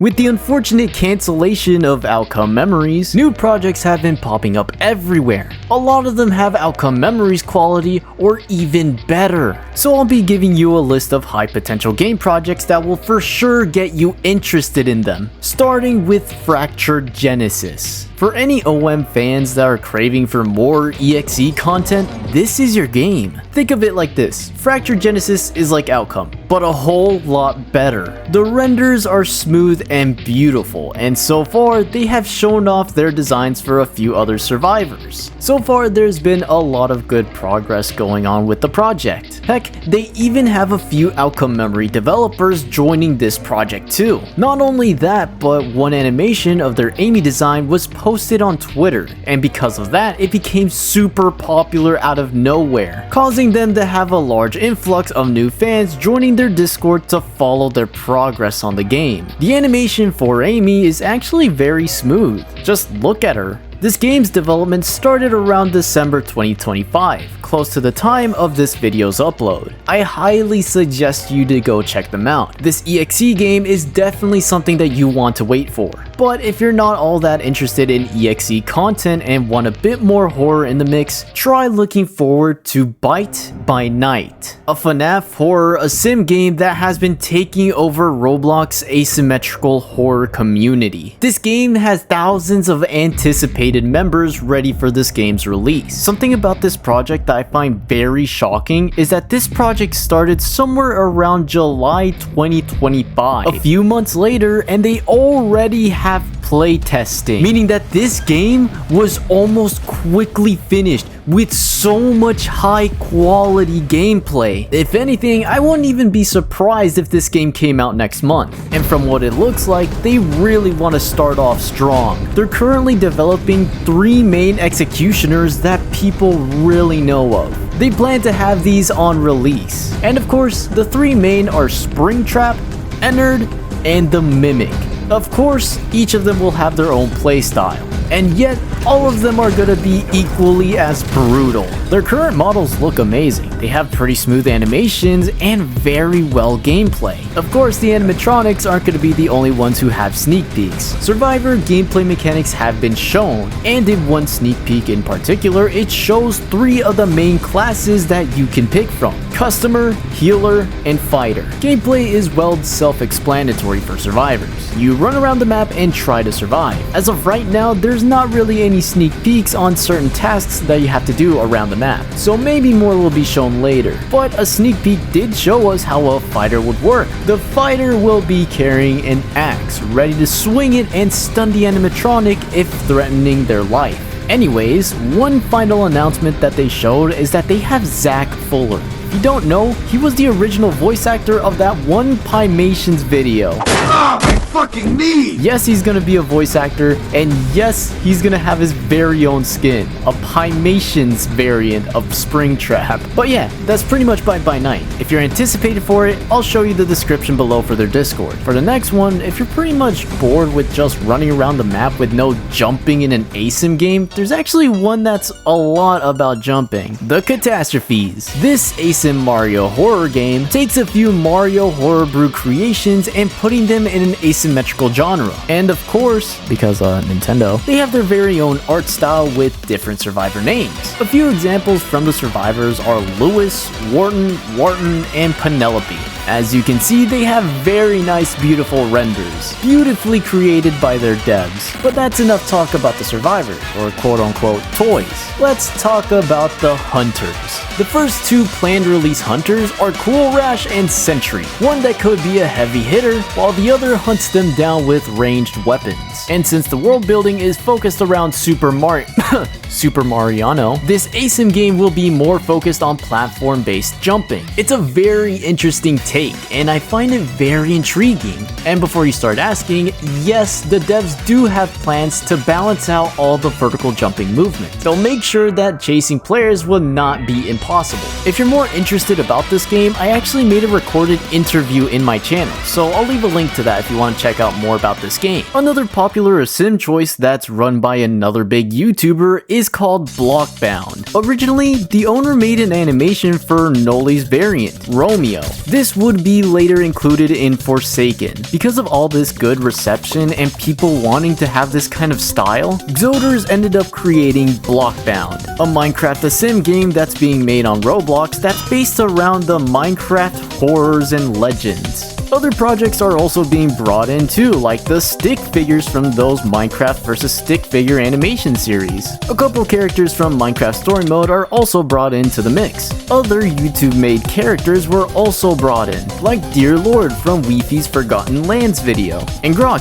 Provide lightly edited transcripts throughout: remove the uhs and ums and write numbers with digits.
With the unfortunate cancellation of Outcome Memories, new projects have been popping up everywhere. A lot of them have Outcome Memories quality or even better. So I'll be giving you a list of high potential game projects that will for sure get you interested in them. Starting with Fractured Genesis. For any OM fans that are craving for more EXE content, this is your game. Think of it like this: Fractured Genesis is like Outcome, but a whole lot better. The renders are smooth and beautiful, and so far they have shown off their designs for a few other survivors. So far there's been a lot of good progress going on with the project. Heck, they even have a few Outcome Memory developers joining this project too. Not only that, but one animation of their Amy design was posted on Twitter, and because of that it became super popular out of nowhere, causing them to have a large influx of new fans joining their Discord to follow their progress on the game. The animation for Amy is actually very smooth. Just look at her. This game's development started around December 2025, close to the time of this video's upload. I highly suggest you to go check them out. This EXE game is definitely something that you want to wait for. But if you're not all that interested in EXE content and want a bit more horror in the mix, try looking forward to Bite by Night, a FNAF horror ASYM game that has been taking over Roblox asymmetrical horror community. This game has thousands of anticipated members ready for this game's release. Something about this project that I find very shocking is that this project started somewhere around July 2025, a few months later, and they already have playtesting, meaning that this game was almost quickly finished with so much high quality gameplay. If anything, I wouldn't even be surprised if this game came out next month. And from what it looks like, they really want to start off strong. They're currently developing 3 main executioners that people really know of. They plan to have these on release. And of course, the 3 main are Springtrap, Ennard, and the Mimic. Of course, each of them will have their own playstyle, and yet all of them are gonna be equally as brutal. Their current models look amazing. They have pretty smooth animations and very well gameplay. Of course, the animatronics aren't gonna be the only ones who have sneak peeks. Survivor gameplay mechanics have been shown, and in one sneak peek in particular, it shows 3 of the main classes that you can pick from: Customer, Healer, and Fighter. Gameplay is well self-explanatory for survivors. You run around the map and try to survive. As of right now, there's not really any sneak peeks on certain tasks that you have to do around the map, so maybe more will be shown later. But a sneak peek did show us how a fighter would work. The fighter will be carrying an axe, ready to swing it and stun the animatronic if threatening their life. Anyways, one final announcement that they showed is that they have Zach Fuller. If you don't know, he was the original voice actor of that one Pymations video. My fucking knee! Yes, he's gonna be a voice actor, and yes, he's gonna have his very own skin, a Pymations variant of Springtrap. But yeah, that's pretty much Bite by Night. If you're anticipated for it, I'll show you the description below for their Discord. For the next one, if you're pretty much bored with just running around the map with no jumping in an ASYM game, there's actually one that's a lot about jumping: the Catastrophes. This ASYM Mario horror game takes a few Mario Horror Brew creations and putting them in an asymmetrical genre. And of course, because Nintendo, they have their very own art style with different survivor names. A few examples from the survivors are Lewis, Wharton, and Penelope. As you can see, they have very nice, beautiful renders, beautifully created by their devs. But that's enough talk about the survivors, or quote-unquote toys. Let's talk about the hunters. The first 2 planned release hunters are Cool Rash and Sentry, one that could be a heavy hitter, while the other hunts them down with ranged weapons. And since the world building is focused around Super Mariano, this ASYM game will be more focused on platform-based jumping. It's a very interesting take, and I find it very intriguing. And before you start asking, yes, the devs do have plans to balance out all the vertical jumping movement. They'll make sure that chasing players will not be impossible. If you're more interested about this game, I actually made a recorded interview in my channel, so I'll leave a link to that if you want to check out more about this game. Another popular ASYM choice that's run by another big YouTuber is called Blockbound. Originally, the owner made an animation for Noli's variant, Romeo. This would be later included in Forsaken. Because of all this good reception and people wanting to have this kind of style, Xoders ended up creating Blockbound, a Minecraft ASYM game that's being made on Roblox that's based around the Minecraft horrors and legends. Other projects are also being brought in too, like the stick figures from those Minecraft vs. stick figure animation series. A couple characters from Minecraft Story Mode are also brought into the mix. Other YouTube-made characters were also brought in, like Dear Lord from Weefy's Forgotten Lands video, and Grox,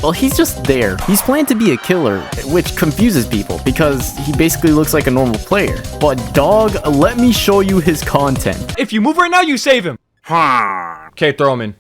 well, he's just there. He's planned to be a killer, which confuses people because he basically looks like a normal player. But dog, let me show you his content. If you move right now, you save him. Okay, throw him in.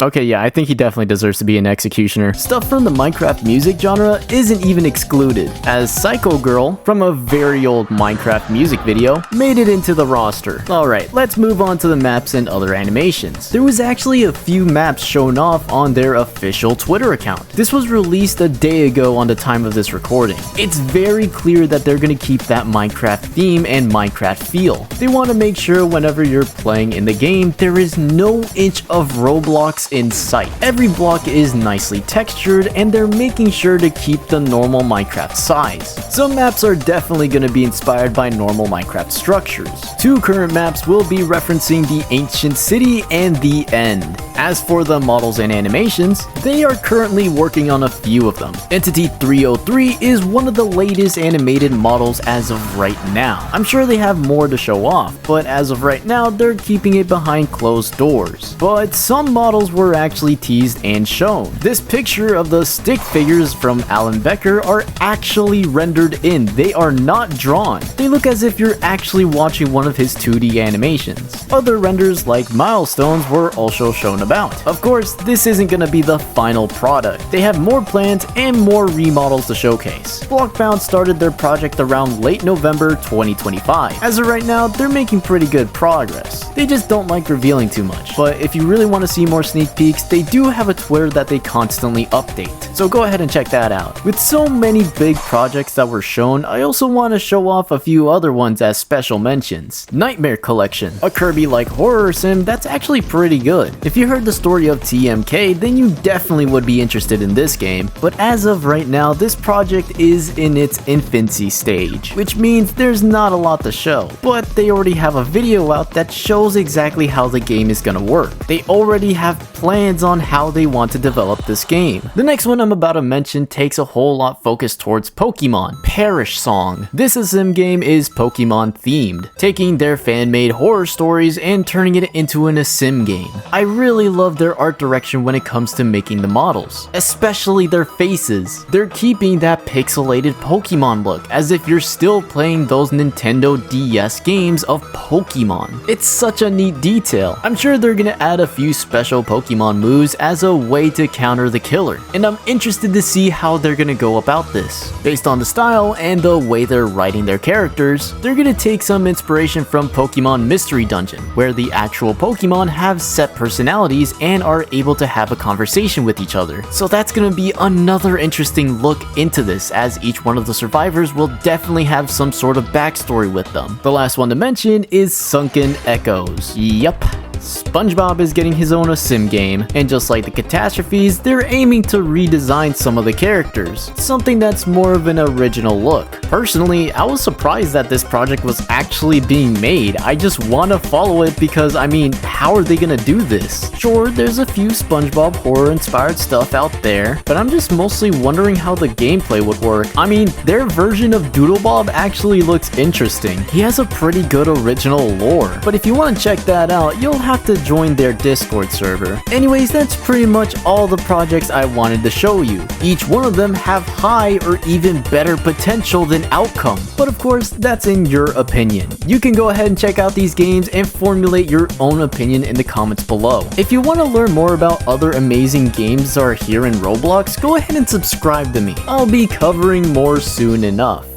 Okay, yeah, I think he definitely deserves to be an executioner. Stuff from the Minecraft music genre isn't even excluded, as Psycho Girl, from a very old Minecraft music video, made it into the roster. Alright, let's move on to the maps and other animations. There was actually a few maps shown off on their official Twitter account. This was released a day ago on the time of this recording. It's very clear that they're gonna keep that Minecraft theme and Minecraft feel. They want to make sure whenever you're playing in the game, there is no inch of Roblox in sight. Every block is nicely textured and they're making sure to keep the normal Minecraft size. Some maps are definitely going to be inspired by normal Minecraft structures. Two current maps will be referencing the ancient city and the end. As for the models and animations, they are currently working on a few of them. Entity 303 is one of the latest animated models as of right now. I'm sure they have more to show off, but as of right now, they're keeping it behind closed doors. But some models were actually teased and shown. This picture of the stick figures from Alan Becker are actually rendered in. They are not drawn. They look as if you're actually watching one of his 2D animations. Other renders like milestones were also shown about. Of course, this isn't gonna be the final product. They have more plans and more remodels to showcase. Blockbound started their project around late November 2025. As of right now, they're making pretty good progress. They just don't like revealing too much. But if you really want to see more sneak peeks, they do have a Twitter that they constantly update. So go ahead and check that out. With so many big projects that were shown, I also want to show off a few other ones as special mentions. Nightmare Collection, a Kirby-like horror sim that's actually pretty good. If you heard the story of TMK, then you definitely would be interested in this game, but as of right now, this project is in its infancy stage, which means there's not a lot to show, but they already have a video out that shows exactly how the game is gonna work. They already have plans on how they want to develop this game. The next one I'm about to mention takes a whole lot focused towards Pokemon, Perish Song. This ASYM game is Pokemon themed, taking their fan-made horror stories and turning it into an ASYM game. I really love their art direction when it comes to making the models, especially their faces. They're keeping that pixelated Pokemon look as if you're still playing those Nintendo DS games of Pokemon. It's such a neat detail. I'm sure they're gonna add a few special Pokemon moves as a way to counter the killer, and I'm interested to see how they're gonna go about this. Based on the style and the way they're writing their characters, they're gonna take some inspiration from Pokemon Mystery Dungeon, where the actual Pokemon have set personalities and are able to have a conversation with each other. So that's gonna be another interesting look into this, as each one of the survivors will definitely have some sort of backstory with them. The last one to mention is Sunken Echoes. Yup. SpongeBob is getting his own ASYM game, and just like the Catastrophes, they're aiming to redesign some of the characters, something that's more of an original look. Personally, I was surprised that this project was actually being made. I just want to follow it because, I mean, how are they gonna do this? Sure, there's a few SpongeBob horror-inspired stuff out there, but I'm just mostly wondering how the gameplay would work. I mean, their version of Doodlebob actually looks interesting. He has a pretty good original lore, but if you want to check that out, you'll have to join their Discord server. Anyways, that's pretty much all the projects I wanted to show you. Each one of them have high or even better potential than outcome, but of course, that's in your opinion. You can go ahead and check out these games and formulate your own opinion in the comments below. If you want to learn more about other amazing games that are here in Roblox, go ahead and subscribe to me. I'll be covering more soon enough.